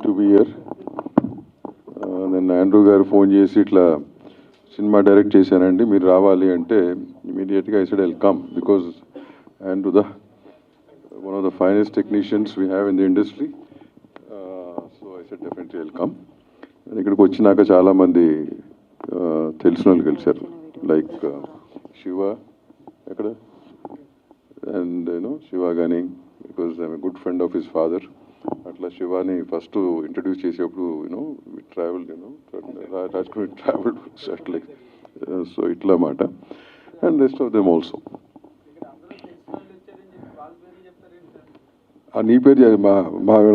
To be here. నేను Andrew గారు phone చేసి ఇట్లా సినిమా డైరెక్ట్ చేశానండి, మీరు రావాలి అంటే ఇమీడియట్గా I said I will come because Andrew the one of the finest technicians we have in the industry. So I said definitely I'll come. ఇక్కడికి వచ్చినాక చాలామంది తెలిసిన వాళ్ళు కలిశారు, లైక్ శివ ఎక్కడ, అండ్ శివ కానీ because I'm good friend of his father. అట్లా Shivani first introduce చేసేప్పుడు ట్రావెల్ రాజ్కుమార్ ట్రావెల్ అట్లా, సో ఇట్లా మాట, and rest of them also. నీ పేరు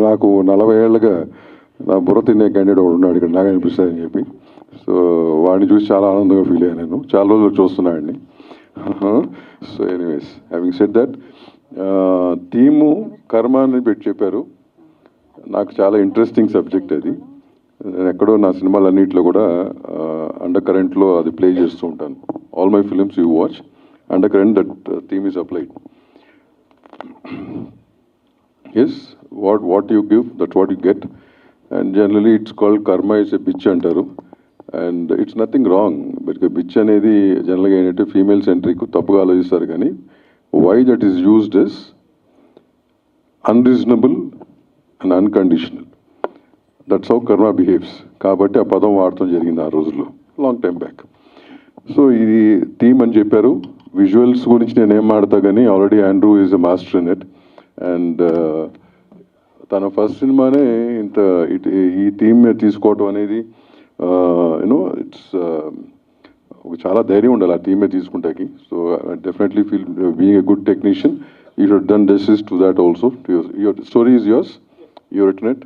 నాకు 40 ఏళ్ళుగా నా బుర్ర తినే క్యాండిడేట్ ఒకడు ఉన్నాడు ఇక్కడ, నాకు అనిపిస్తుంది అని చెప్పి. సో వాడిని చూసి చాలా ఆనందంగా ఫీల్ అయ్యాను, నేను చాలా రోజులు చూస్తున్నాడిని. So anyways, having said that, theme కర్మ అని పెట్టి చెప్పారు. నాకు చాలా ఇంట్రెస్టింగ్ సబ్జెక్ట్ అది. నేను ఎక్కడో నా సినిమాలన్నింటిలో కూడా అండర్ కరెంట్లో అది ప్లే చేస్తూ ఉంటాను. All my films you watch, under current that theme is applied. Yes, what you give, that's what you get, and generally it's called karma is a bitch antaru, and it's nothing wrong, because bitch anedi generally ఏంటంటే female centric తప్పుగా ఆలోచిస్తారు, కానీ why that is used is unreasonable and unconditional. That's how karma behaves. కాబట్టి ఆ పదం వాడటం జరిగింది ఆ రోజుల్లో, లాంగ్ టైం బ్యాక్. సో ఇది థీమ్ అని చెప్పారు. విజువల్స్ గురించి నేను ఏం మాడతా, కానీ already Andrew is a master in it. And తన ఫస్ట్ సినిమానే ఇంత ఈ థీమ్ మీద తీసుకోవటం అనేది ఇట్స్ చాలా ధైర్యం ఉండాలి ఆ థీమ్ మీద తీసుకుంటాకి. So definitely feel being a good technician you should done justice to that also. Your story is yours, your written it,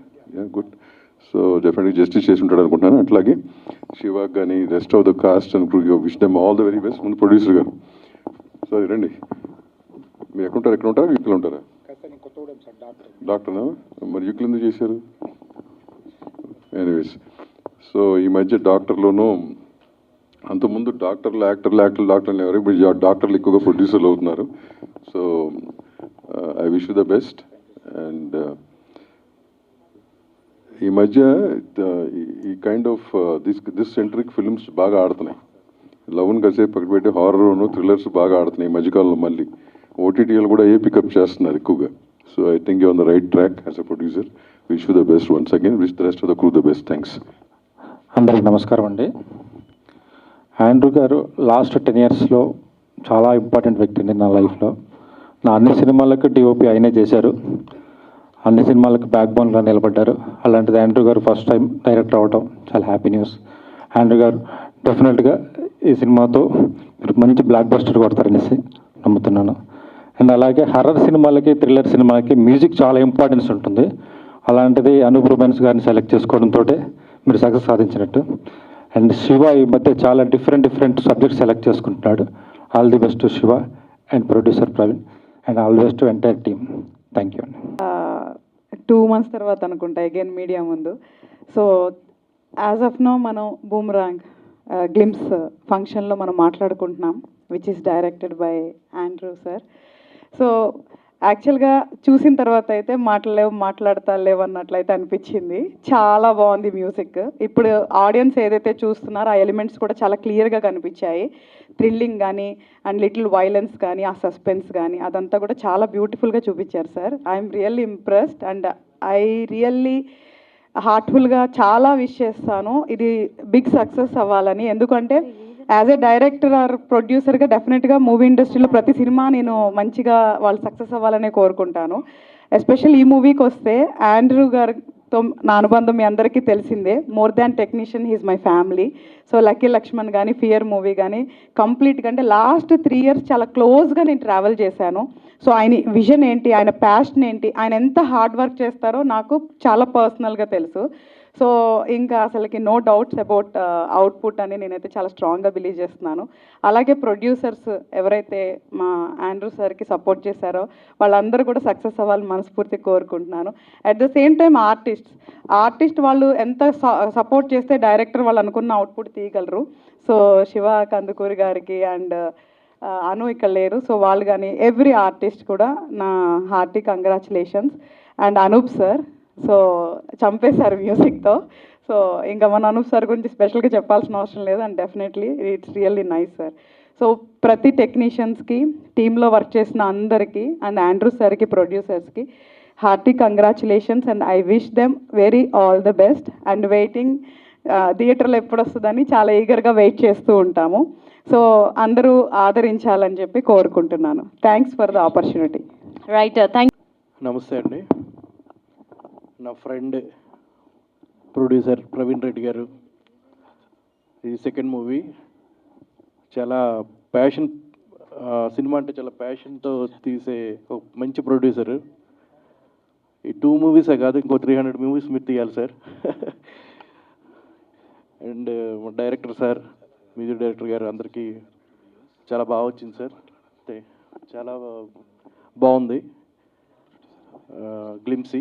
good. So definitely justice చేసి ఉంటాడు అనుకుంటున్నాను. అట్లాగే శివాక్ కానీ rest of the cast and crew, wish them all the very best. ముందు producer గారు, sorry రండి, మీరు ఎక్కడ ఉంటారా యూక్లో ఉంటారా? డాక్టర్నా? మరి యూక్లు ఎందుకు చేశారు? ఎనీవేస్, సో ఈ మధ్య డాక్టర్లోనూ అంతకుముందు డాక్టర్లు ఎవరు, ఇప్పుడు డాక్టర్లు ఎక్కువగా ప్రొడ్యూసర్లు అవుతున్నారు. So I wish you the best. And ఈ మధ్య ఈ kind of this centric films బాగా ఆడుతున్నాయి. లవ్ని కాసేపు పక్కన పెట్టి హారర్ను థ్రిల్లర్స్ బాగా ఆడుతున్నాయి ఈ మధ్యకాలంలో. మళ్ళీ ఓటీటీలు కూడా పికప్ చేస్తున్నారు ఎక్కువగా. So I think you're on the right track as a producer. Wish you the best once again. Wish the rest of the crew the best. Thanks. అందరికి నమస్కారం అండి. ఆండ్రూ గారు లాస్ట్ 10 yearsలో చాలా ఇంపార్టెంట్ వ్యక్తి అండి నా లైఫ్లో. నా అన్ని సినిమాలకు డిఓపి ఆయనే చేశారు, అన్ని సినిమాలకు బ్యాక్ బోన్గా నిలబడ్డారు. అలాంటిది ఆండ్రూ గారు ఫస్ట్ టైం డైరెక్టర్ అవ్వటం చాలా హ్యాపీ న్యూస్. ఆండ్రూ గారు డెఫినెట్గా ఈ సినిమాతో మీరు మంచి బ్లాక్ బస్టర్ కొడతారనేసి నమ్ముతున్నాను. అండ్ అలాగే హర్రర్ సినిమాలకి థ్రిల్లర్ సినిమాలకి మ్యూజిక్ చాలా ఇంపార్టెన్స్ ఉంటుంది. అలాంటిది అనూప్ రూబెన్స్ గారిని సెలెక్ట్ చేసుకోవడంతో మీరు సక్సెస్ సాధించినట్టు. అండ్ శివ ఈ మధ్య చాలా డిఫరెంట్ సబ్జెక్ట్స్ సెలెక్ట్ చేసుకుంటున్నాడు. All the best Shiva and producer Praveen, and all the best to entire team. Thank you అండి. 2 months తర్వాత అనుకుంటా అగైన్ మీడియా ముందు. సో యాజ్ ఆఫ్ నో మనం బూమరాంగ్ గ్లిమ్స్ ఫంక్షన్లో మనం మాట్లాడుకుంటున్నాం, which is directed by Andrew sir. So యాక్చువల్గా చూసిన తర్వాత అయితే మాట్లాడతాలేవు అన్నట్లయితే అనిపించింది. చాలా బాగుంది మ్యూజిక్. ఇప్పుడు ఆడియన్స్ ఏదైతే చూస్తున్నారో ఆ ఎలిమెంట్స్ కూడా చాలా క్లియర్గా కనిపించాయి. థ్రిల్లింగ్ కానీ అండ్ లిటిల్ వైలెన్స్ కానీ ఆ సస్పెన్స్ కానీ అదంతా కూడా చాలా బ్యూటిఫుల్గా చూపించారు sir. I'm really impressed and I really హార్ట్ఫుల్గా చాలా విష్ చేస్తాను ఇది బిగ్ సక్సెస్ అవ్వాలని. ఎందుకంటే యాజ్ ఏ డైరెక్టర్ ఆర్ ప్రొడ్యూసర్గా డెఫినెట్గా మూవీ ఇండస్ట్రీలో ప్రతి సినిమా నేను మంచిగా వాళ్ళు సక్సెస్ అవ్వాలనే కోరుకుంటాను. ఎస్పెషల్ ఈ మూవీకి వస్తే ఆండ్రూ గారితో నా అనుబంధం మీ అందరికీ తెలిసిందే. More than technician he's my family. So lucky Lakshman కానీ ఫియర్ మూవీ కానీ కంప్లీట్గా అంటే లాస్ట్ 3 years చాలా క్లోజ్గా నేను ట్రావెల్ చేశాను. సో ఆయన విజన్ ఏంటి, ఆయన ప్యాషన్ ఏంటి, ఆయన ఎంత హార్డ్ వర్క్ చేస్తారో నాకు చాలా పర్సనల్గా తెలుసు. సో ఇంకా అసలుకి నో డౌట్స్ అబౌట్ అవుట్పుట్ అని నేనైతే చాలా స్ట్రాంగ్గా బిలీవ్ చేస్తున్నాను. అలాగే ప్రొడ్యూసర్స్ ఎవరైతే మా ఆండ్రూ సార్కి సపోర్ట్ చేశారో వాళ్ళందరూ కూడా సక్సెస్ అవ్వాలని మనస్ఫూర్తిగా కోరుకుంటున్నాను. At the same time artist వాళ్ళు ఎంత సపోర్ట్ చేస్తే డైరెక్టర్ వాళ్ళు అనుకున్న అవుట్పుట్ తీయగలరు. సో శివ కందుకూరి గారికి అండ్ అను ఇక్కడ లేరు, సో వాళ్ళు కానీ ఎవ్రీ ఆర్టిస్ట్ కూడా నా hearty congratulations. And Anoop sir so చంపేశారు మ్యూజిక్తో. సో ఇంకా మన అనూప్ సార్ గురించి స్పెషల్గా చెప్పాల్సిన అవసరం లేదు, and definitely it's really nice sir. So ప్రతి టెక్నీషియన్స్కి, టీంలో వర్క్ చేసిన అందరికీ, అండ్ ఆండ్రూ సార్కి, ప్రొడ్యూసర్స్కి hearty congratulations, and I wish them very all the best. And waiting థియేటర్లో ఎప్పుడు వస్తుందని చాలా ఈగర్గా వెయిట్ చేస్తూ ఉంటాము. సో అందరూ ఆదరించాలని చెప్పి కోరుకుంటున్నాను. Thanks for the opportunity. Right, thank నమస్తే అండి. నా ఫ్రెండ్ ప్రొడ్యూసర్ ప్రవీణ్ రెడ్డి గారు, ఇది సెకండ్ మూవీ. చాలా ప్యాషన్, సినిమా అంటే చాలా ప్యాషన్తో తీసే ఒక మంచి ప్రొడ్యూసరు. ఈ 2 మూవీసే కాదు, ఇంకో 300 మూవీస్ మీరు తీయాలి sir. And director sir, music director గారు, అందరికీ చాలా బాగా వచ్చింది సార్. చాలా బాగుంది గ్లిమ్సీ.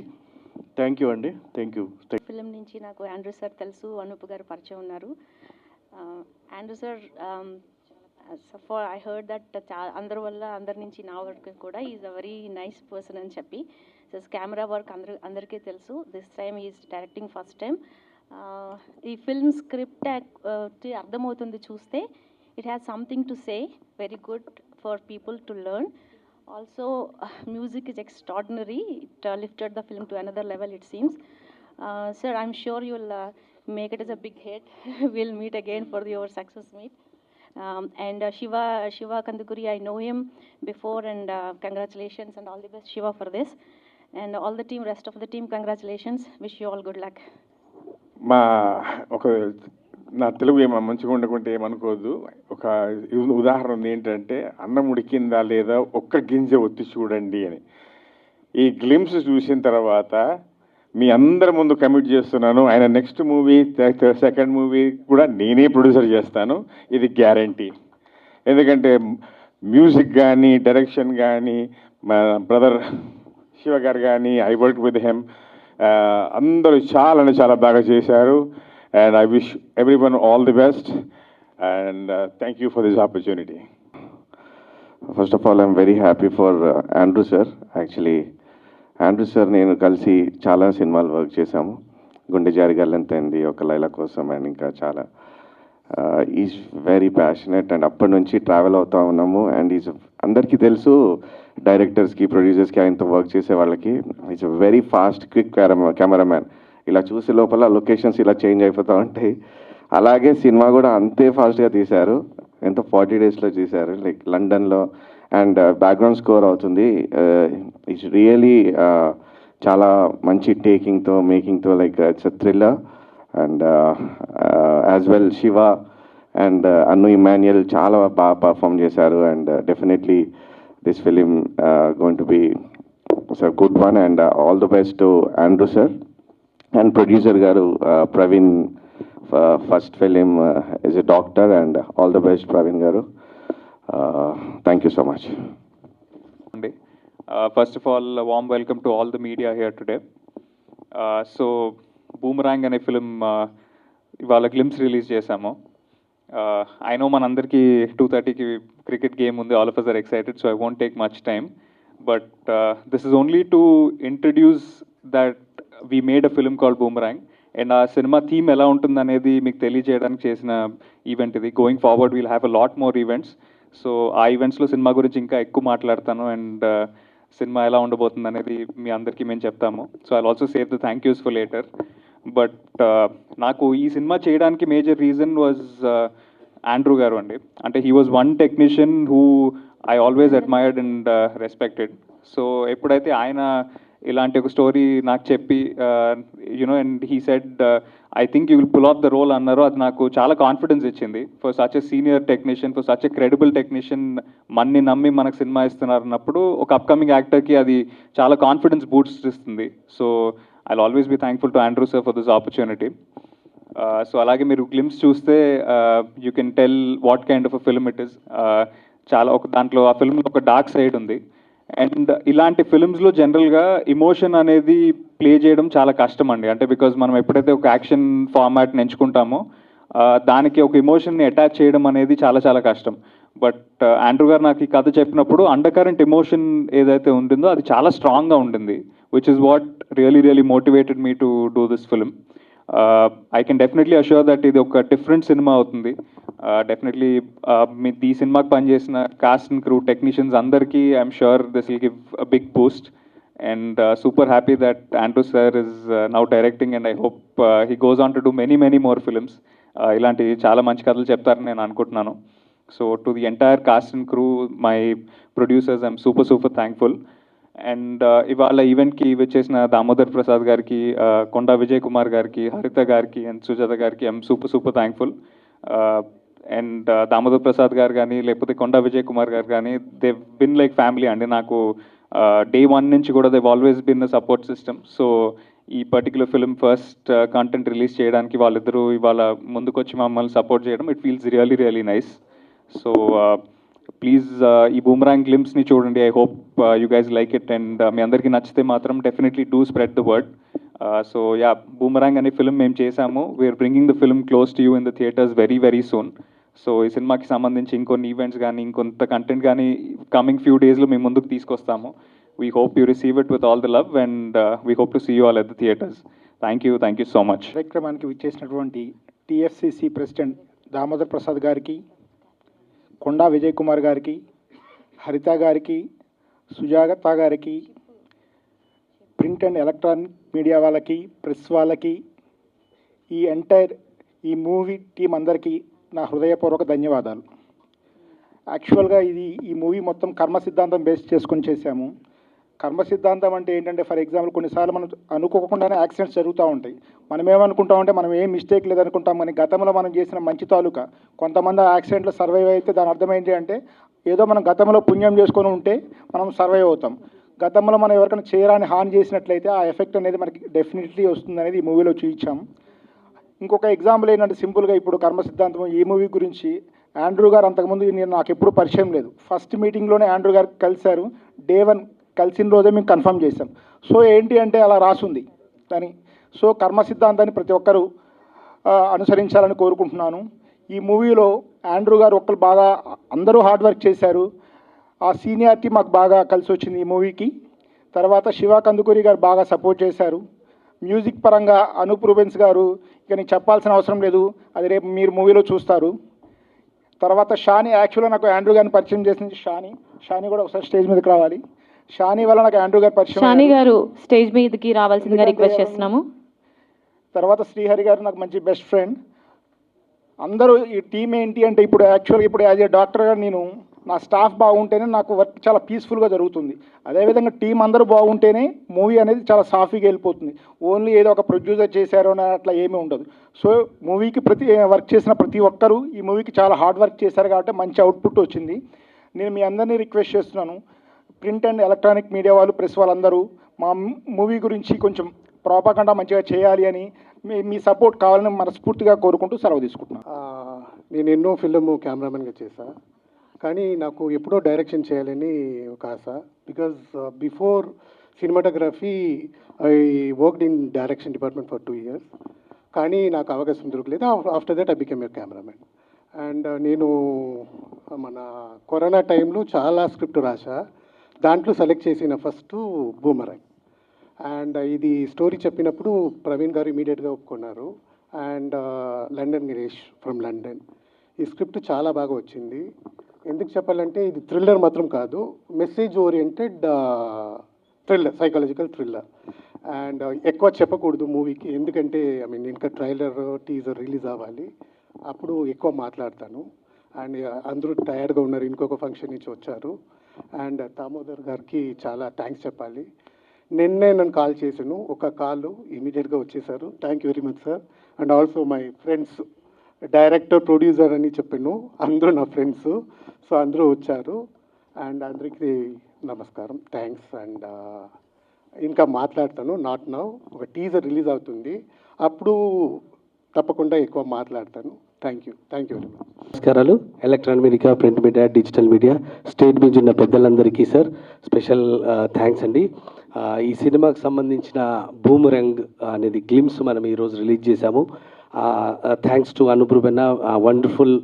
థ్యాంక్ యూ అండి, థ్యాంక్ యూ. ఫిలిం నుంచి నాకు ఆండ్రూ సార్ తెలుసు, అనూప్ గారు పరిచయం ఉన్నారు. Andrew sir for I heard that అందరి వల్ల, అందరి నుంచి నా వర్క్ కూడా is a very nice person అని చెప్పి. కెమెరా వర్క్ అందరికీ తెలుసు. This time is directing first time. ఈ ఫిల్మ్ స్క్రిప్ట్ అర్థమవుతుంది చూస్తే. It has something to say, very good for people to learn. Also, music is extraordinary. It lifted the film to another level, it seems. Sir, I'm sure you'll make it as a big hit. We'll meet again for your success meet. And Shiva Kandukuri, I know him before, and congratulations and all the best, Shiva, for this. And all the team, rest of the team, congratulations. Wish you all good luck. నా తెలుగు మంచిగా ఉండకుంటే ఏమనుకోవద్దు. ఒక ఉదాహరణ ఉంది ఏంటంటే, అన్నం ఉడికిందా లేదా ఒక్క గింజ ఒత్తి చూడండి అని. ఈ గ్లిమ్స్ చూసిన తర్వాత మీ అందరి ముందు కమిట్ చేస్తున్నాను, ఆయన నెక్స్ట్ మూవీ, సెకండ్ మూవీ కూడా నేనే ప్రొడ్యూసర్ చేస్తాను, ఇది గ్యారంటీ. ఎందుకంటే మ్యూజిక్ కానీ, డైరెక్షన్ కానీ, మా బ్రదర్ శివ గారు కానీ, ఐ వర్క్ విత్ హెమ్, అందరూ చాలా బాగా చేశారు. And I wish everyone all the best, and thank you for this opportunity. First of all, I'm very happy for Andrew sir. Actually, Andrew sir నేను కలిసి చాలా సినిమాలు వర్క్ చేశాము. గుండె జారి గల్లంతైంది, ఒక లైలా కోసం, అండ్ ఇంకా చాలా. ఈజ్ వెరీ ప్యాషనెట్, అండ్ అప్పటి నుంచి ట్రావెల్ అవుతూ ఉన్నాము. అండ్ ఈజ్ అందరికీ తెలుసు, డైరెక్టర్స్కి, ప్రొడ్యూసర్స్కి, ఆయనతో వర్క్ చేసే వాళ్ళకి, is very fast, quick cameraman. ఇలా చూసే లోపల లొకేషన్స్ ఇలా చేంజ్ అయిపోతూ ఉంటాయి. అలాగే సినిమా కూడా అంతే ఫాస్ట్గా తీశారు. ఎంతో 40 daysలో తీశారు, లైక్ లండన్లో. అండ్ బ్యాక్గ్రౌండ్ స్కోర్ అవుతుంది. ఇట్స్ రియలీ చాలా మంచి టేకింగ్తో, మేకింగ్తో, like it's a thriller. And as well Shiva and Annu Emmanuel చాలా బాగా పర్ఫామ్ చేశారు. And definitely this film going to be a good one. And all the best to Andrew sir and producer garu Praveen, first film is a doctor, and all the best Praveen garu. Thank you so much. First of all, a warm welcome to all the media here today. So Boomerang అనే film ఇవాళ glimpse release చేశాము. I know మనందరికీ 2:30కి cricket game ఉంది. All of us are excited, so I won't take much time. But this is only to introduce that we made a film called Boomerang, and ఆ cinema theme ఎలా ఉంటుంది అనేది మీకు తెలియజేయడానికి చేసిన event ఇది. Going forward we'll have a lot more events. So ఆ ఈవెంట్స్లో సినిమా గురించి ఇంకా ఎక్కువ మాట్లాడతాను, అండ్ సినిమా ఎలా ఉండబోతుంది అనేది మీ అందరికీ మేము చెప్తాము. So I also save the thank use for later. But నాకు ఈ సినిమా చేయడానికి మేజర్ రీజన్ వాజ్ ఆండ్రూ గారు అండి. అంటే he was one technician who I always admired and respected. So ఎప్పుడైతే ఆయన ఇలాంటి ఒక స్టోరీ నాకు చెప్పి you know, and he said I think you will pull off the role అన్నారు, అది నాకు చాలా కాన్ఫిడెన్స్ ఇచ్చింది. For such a senior technician, for such a credible technician మన్ని నమ్మి మనకు సినిమా ఇస్తున్నారు అన్నప్పుడు ఒక అప్కమింగ్ యాక్టర్కి అది చాలా కాన్ఫిడెన్స్ బూస్ట్ ఇస్తుంది. So I will always be thankful to Andrew sir for this opportunity. So అలాగే మీరు గ్లిమ్స్ చూస్తే you can tell what kind of a film it is. చాలా దాంట్లో ఆ ఫిల్మ్లో ఒక డార్క్ సైడ్ ఉంది. అండ్ ఇలాంటి ఫిల్మ్స్లో జనరల్గా ఇమోషన్ అనేది ప్లే చేయడం చాలా కష్టం అండి. అంటే బికాజ్ మనం ఎప్పుడైతే ఒక యాక్షన్ ఫార్మాట్ని ఎంచుకుంటామో దానికి ఒక ఇమోషన్ని అటాచ్ చేయడం అనేది చాలా కష్టం. బట్ ఆండ్రూ గారు నాకు ఈ కథ చెప్పినప్పుడు అండర్ కరెంట్ ఎమోషన్ ఏదైతే ఉంటుందో అది చాలా స్ట్రాంగ్గా ఉంటుంది. which is what really motivated me to do this film. I can definitely assure that ఇది ఒక డిఫరెంట్ సినిమా అవుతుంది. డెఫినెట్లీ మీ ఈ సినిమాకి పనిచేసిన కాస్ట్ అండ్ క్రూ టెక్నీషియన్స్ అందరికీ I'm sure this will give a big boost. And super happy that Andrew sir is now directing, and I hope he goes on to do many more films. ఇలాంటి చాలా మంచి కథలు చెప్తారని నేను అనుకుంటున్నాను. So to the entire cost and crew, my producers, I'm super thankful. And ఇవాళ ఈవెంట్కి వచ్చేసిన దామోదర్ ప్రసాద్ గారికి, కొండా విజయ్ కుమార్ గారికి, హరిత గారికి అండ్ సుజాత గారికి I'm super thankful. And Damodar Prasad గారు కానీ లేకపోతే కొండా విజయ్ కుమార్ గారు కానీ, దే బిన్ లైక్ ఫ్యామిలీ అండి నాకు. డే 1 నుంచి కూడా Dev always been a support system. So ఈ particular film first content release చేయడానికి వాళ్ళిద్దరూ ఇవాళ ముందుకొచ్చి మమ్మల్ని సపోర్ట్ చేయడం, it feels really nice. So please ఈ బూమరాంగ్ గ్లిమ్స్ని చూడండి. I hope you guys like it. And మీ అందరికీ నచ్చితే మాత్రం definitely do spread the word. So yeah, Boomerang అనే ఫిల్మ్ మేము చేశాము. We are bringing the film close to you in the theatres very soon. So ఈ సినిమాకి సంబంధించి ఇంకొన్ని ఈవెంట్స్ కానీ ఇంకొంత కంటెంట్ కానీ కమింగ్ ఫ్యూ డేస్లో మేము ముందుకు తీసుకొస్తాము. We hope you receive it with all the love, and we hope to see you all at the theatres. Thank you so much. కార్యక్రమానికి విచ్చేసినటువంటి టీఎఫ్సిసి ప్రెసిడెంట్ దామోదర్ ప్రసాద్ గారికి, కొండా విజయ్ కుమార్ గారికి, హరిత గారికి, సుజాత గారికి, ప్రింట్ అండ్ ఎలక్ట్రానిక్ మీడియా వాళ్ళకి, ప్రెస్ వాళ్ళకి, ఈ మూవీ టీం అందరికీ నా హృదయపూర్వక ధన్యవాదాలు. యాక్చువల్గా ఈ మూవీ మొత్తం కర్మ సిద్ధాంతం బేస్ చేసుకొని చేశాము. కర్మ సిద్ధాంతం అంటే ఏంటంటే, ఫర్ ఎగ్జాంపుల్ కొన్నిసార్లు మనం అనుకోకుండానే యాక్సిడెంట్స్ జరుగుతూ ఉంటాయి. మనం ఏమనుకుంటామంటే మనం ఏం మిస్టేక్ లేదనుకుంటాం, కానీ గతంలో మనం చేసిన మంచి తాలూకా కొంతమంది యాక్సిడెంట్లో సర్వైవ్ అయితే దాని అర్థం ఏంటి అంటే ఏదో మనం గతంలో పుణ్యం చేసుకొని ఉంటే మనం సర్వైవ్ అవుతాం. గతంలో మనం ఎవరికైనా చేయరాని హాని చేసినట్లయితే ఆ ఎఫెక్ట్ అనేది మనకి డెఫినెట్లీ వస్తుంది అనేది ఈ మూవీలో చూపించాము. ఇంకొక ఎగ్జాంపుల్ ఏంటంటే, సింపుల్గా ఇప్పుడు కర్మ సిద్ధాంతం ఈ మూవీ గురించి ఆండ్రూ గారు అంతకుముందు నాకు ఎప్పుడు పరిచయం లేదు. ఫస్ట్ మీటింగ్లోనే ఆండ్రూ గారు కలిశారు. డే 1 కలిసిన రోజే మేము కన్ఫర్మ్ చేశాం. సో ఏంటి అంటే అలా రాసుంది అని. సో కర్మ సిద్ధాంతాన్ని ప్రతి ఒక్కరూ అనుసరించాలని కోరుకుంటున్నాను. ఈ మూవీలో ఆండ్రూ గారు ఒక్కరు బాగా అందరూ హార్డ్ వర్క్ చేశారు. ఆ సీనియారిటీ మాకు బాగా కలిసి వచ్చింది ఈ మూవీకి. తర్వాత శివ కందుకూరి గారు బాగా సపోర్ట్ చేశారు. మ్యూజిక్ పరంగా అనూప్ రూబెన్స్ గారు ఇక నేను చెప్పాల్సిన అవసరం లేదు, అది రేపు మీరు మూవీలో చూస్తారు. తర్వాత షాని, యాక్చువల్గా నాకు ఆండ్రూ గారిని పరిచయం చేసింది షాని కూడా ఒకసారి స్టేజ్ మీదకి రావాలి. షాని వల్ల నాకు ఆండ్రూ గారు పరిచయం. షాని గారు స్టేజ్ మీదకి రావాల్సిందిగా రిక్వెస్ట్ చేస్తున్నాము. తర్వాత శ్రీహరి గారు నాకు మంచి బెస్ట్ ఫ్రెండ్. అందరూ ఈ టీం ఏంటి అంటే ఇప్పుడు యాజ్ ఏ డాక్టర్గా నేను నా స్టాఫ్ బాగుంటేనే నాకు వర్క్ చాలా పీస్ఫుల్గా జరుగుతుంది. అదేవిధంగా టీం అందరూ బాగుంటేనే మూవీ అనేది చాలా సాఫీగా వెళ్ళిపోతుంది. ఓన్లీ ఏదో ఒక ప్రొడ్యూసర్ చేశారో అని అట్లా ఏమీ ఉండదు. సో మూవీకి వర్క్ చేసిన ప్రతి ఒక్కరూ ఈ మూవీకి చాలా హార్డ్ వర్క్ చేశారు కాబట్టి మంచి అవుట్పుట్ వచ్చింది. నేను మీ అందరినీ రిక్వెస్ట్ చేస్తున్నాను, ప్రింట్ అండ్ ఎలక్ట్రానిక్ మీడియా వాళ్ళు, ప్రెస్ వాళ్ళందరూ మా మూవీ గురించి కొంచెం ప్రాపగండా మంచిగా చేయాలి అని మీ సపోర్ట్ కావాలని మనస్ఫూర్తిగా కోరుకుంటూ సెలవు తీసుకుంటున్నాను. నేను ఎన్నో ఫిల్మ్ కెమెరామెన్గా చేశాను, కానీ నాకు ఎప్పుడో డైరెక్షన్ చేయాలని ఒక ఆశ. Because before cinematography I worked in direction department for 2 years, కానీ నాకు అవకాశం దొరకలేదు. After that I became a cameraman. And నేను మన కరోనా టైంలో చాలా స్క్రిప్ట్ రాసా. దాంట్లో సెలెక్ట్ చేసిన ఫస్ట్ బూమరాంగ్. అండ్ ఇది స్టోరీ చెప్పినప్పుడు ప్రవీణ్ గారు ఇమీడియట్గా ఒప్పుకున్నారు. And London Girish from London. ఈ స్క్రిప్ట్ చాలా బాగా వచ్చింది. ఎందుకు చెప్పాలంటే ఇది థ్రిల్లర్ మాత్రం కాదు, message oriented thriller, psychological thriller. And ఎక్కువ చెప్పకూడదు మూవీకి, ఎందుకంటే ఇంకా ట్రైలర్ టీజర్ రిలీజ్ అవ్వాలి, అప్పుడు ఎక్కువ మాట్లాడతాను. అండ్ అందరూ టయర్డ్గా ఉన్నారు, ఇంకొక ఫంక్షన్ నుంచి వచ్చారు. అండ్ దామోదర్ గారికి చాలా థ్యాంక్స్ చెప్పాలి. నిన్నే నన్ను కాల్ చేశాను, ఒక కాల్ ఇమీడియట్గా వచ్చేసారు. Thank you very much sir. And also my friends, director, producer అని చెప్పాను, అందరూ నా ఫ్రెండ్స్. సో అందరూ వచ్చారు. అండ్ అందరికీ నమస్కారం, థ్యాంక్స్. అండ్ ఇంకా మాట్లాడతాను, నాట్ నౌ. ఒక టీజర్ రిలీజ్ అవుతుంది, అప్పుడు తప్పకుండా ఎక్కువ మాట్లాడతాను. Thank you very much. నమస్కారాలు. Electronic media, print media, digital media, state మీద ఉన్న పెద్దలందరికీ సార్ స్పెషల్ థ్యాంక్స్ అండి. ఈ సినిమాకి సంబంధించిన బూమరాంగ్ అనేది గ్లిమ్స్ మనం ఈరోజు రిలీజ్ చేశాము. Thanks to Anoop Ruben, wonderful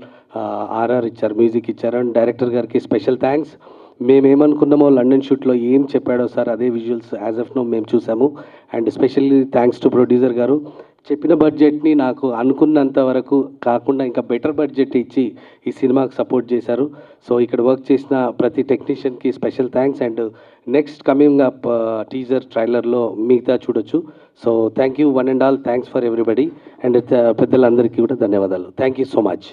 RR ఇచ్చారు, మ్యూజిక్ ఇచ్చారు. అండ్ డైరెక్టర్ గారికి స్పెషల్ థ్యాంక్స్. మేమేమనుకున్నామో లండన్ షూట్లో ఏం చెప్పాడో సార్ అదే విజువల్స్ యాజ్ ఆఫ్ నో మేము చూసాము. And specially thanks to producer గారు, చెప్పిన బడ్జెట్ని నాకు అనుకున్నంత వరకు కాకుండా ఇంకా బెటర్ బడ్జెట్ ఇచ్చి ఈ సినిమాకి సపోర్ట్ చేశారు. సో ఇక్కడ వర్క్ చేసిన ప్రతి టెక్నీషియన్కి special thanks. And next coming up teaser ట్రైలర్లో మిగతా చూడొచ్చు. So thank you one and all, thanks for everybody. And పెద్దలందరికీ కూడా ధన్యవాదాలు. Thank you so much.